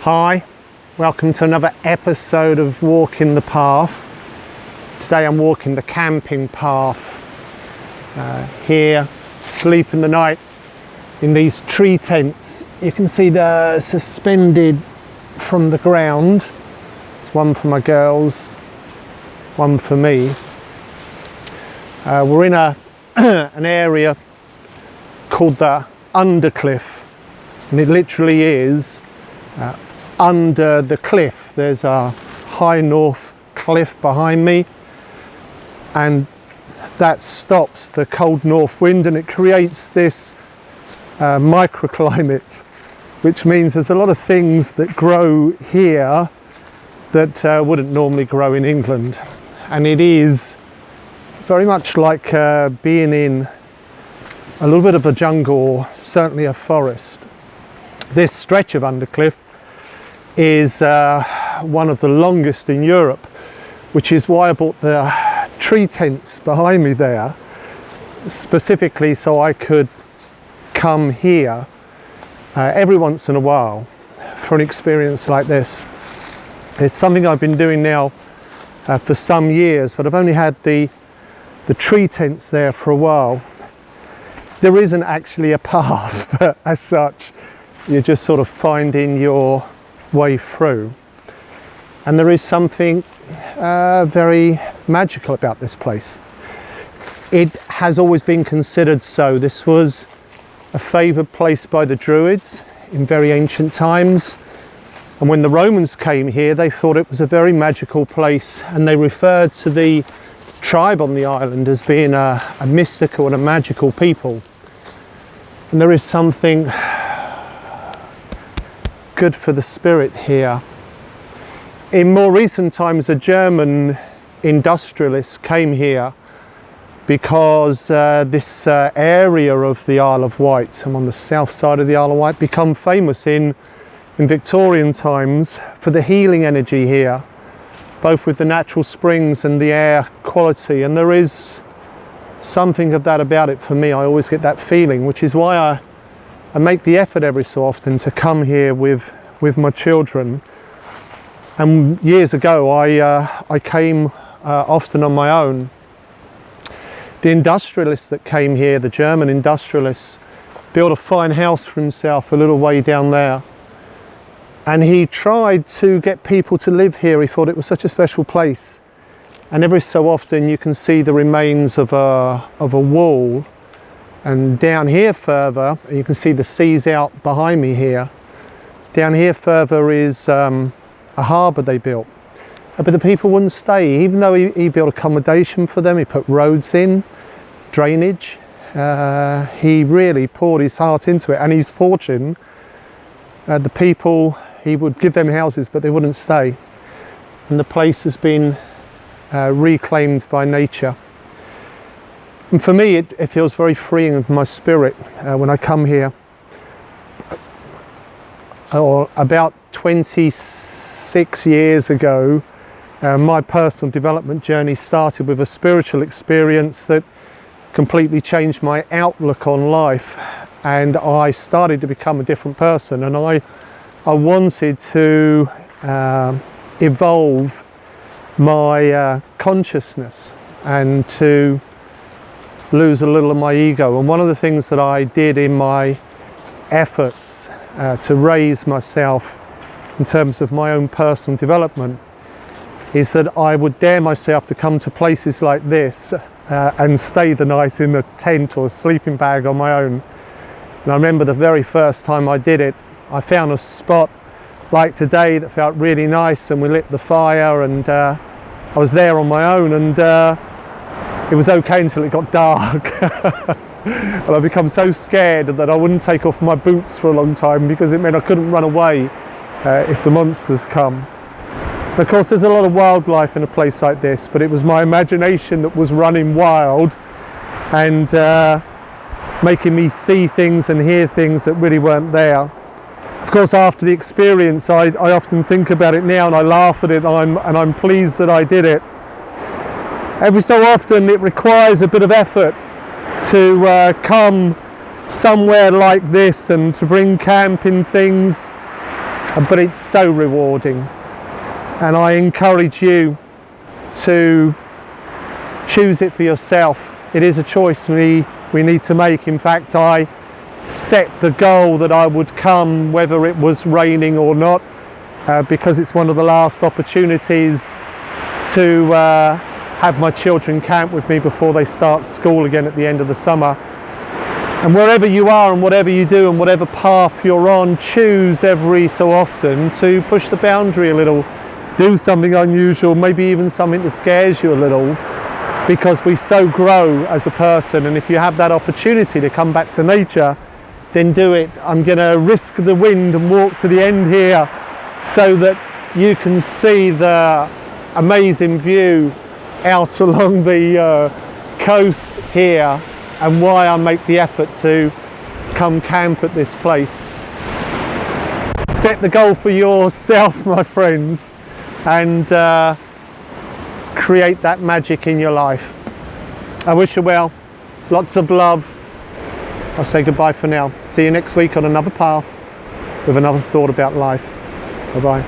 Hi, welcome to another episode of Walking the Path. Today I'm walking the camping path here, sleeping the night in these tree tents. You can see they're suspended from the ground. It's one for my girls, one for me. We're in an area called the Underclife, and it literally is under the cliff. There's a high north cliff behind me, and that stops the cold north wind, and it creates this microclimate, which means there's a lot of things that grow here that wouldn't normally grow in England. And it is very much like being in a little bit of a jungle, or certainly a forest. This stretch of Undercliff is one of the longest in Europe, which is why I bought the tree tents behind me there, specifically so I could come here every once in a while for an experience like this. It's something I've been doing now for some years, but I've only had the tree tents there for a while. There isn't actually a path as such. You're just sort of finding your way through, and there is something very magical about this place. It has always been considered so. This was a favoured place by the Druids in very ancient times, and when the Romans came here they thought it was a very magical place, and they referred to the tribe on the island as being a mystical and a magical people. And there is something good for the spirit here. In more recent times, a German industrialist came here because this area of the Isle of Wight, I'm on the south side of the Isle of Wight, become famous in Victorian times for the healing energy here, both with the natural springs and the air quality. And there is something of that about it for me. I always get that feeling, which is why I make the effort every so often to come here with my children. And years ago I came often on my own. The industrialists that came here, the German industrialists, built a fine house for himself a little way down there, and he tried to get people to live here. He thought it was such a special place, and every so often you can see the remains of a wall. And down here further, you can see the seas out behind me here. Down here further is a harbour they built. But the people wouldn't stay, even though he built accommodation for them. He put roads in, drainage. He really poured his heart into it, and his fortune. The people, he would give them houses, but they wouldn't stay. And the place has been reclaimed by nature. And for me, it feels very freeing of my spirit when I come here. About 26 years ago, my personal development journey started with a spiritual experience that completely changed my outlook on life, and I started to become a different person. And I wanted to evolve my consciousness and to lose a little of my ego. And one of the things that I did in my efforts to raise myself in terms of my own personal development is that I would dare myself to come to places like this and stay the night in a tent or a sleeping bag on my own. And I remember the very first time I did it, I found a spot like today that felt really nice, and we lit the fire, and I was there on my own, and it was okay until it got dark. And I become so scared that I wouldn't take off my boots for a long time, because it meant I couldn't run away if the monsters come. And of course there's a lot of wildlife in a place like this, but it was my imagination that was running wild and making me see things and hear things that really weren't there. Of course, after the experience, I often think about it now and I laugh at it, and I'm pleased that I did it. Every so often it requires a bit of effort to come somewhere like this and to bring camping things but it's so rewarding, and I encourage you to choose it for yourself. It is a choice we need to make. In fact, I set the goal that I would come whether it was raining or not, because it's one of the last opportunities to have my children camp with me before they start school again at the end of the summer. And wherever you are and whatever you do and whatever path you're on, choose every so often to push the boundary a little, do something unusual, maybe even something that scares you a little, because we so grow as a person. And if you have that opportunity to come back to nature, then do it. I'm going to risk the wind and walk to the end here so that you can see the amazing view out along the coast here, and why I make the effort to come camp at this place. Set the goal for yourself, my friends, and create that magic in your life. I wish you well. Lots of love. I'll say goodbye for now. See you next week on another path with another thought about life. Bye-bye.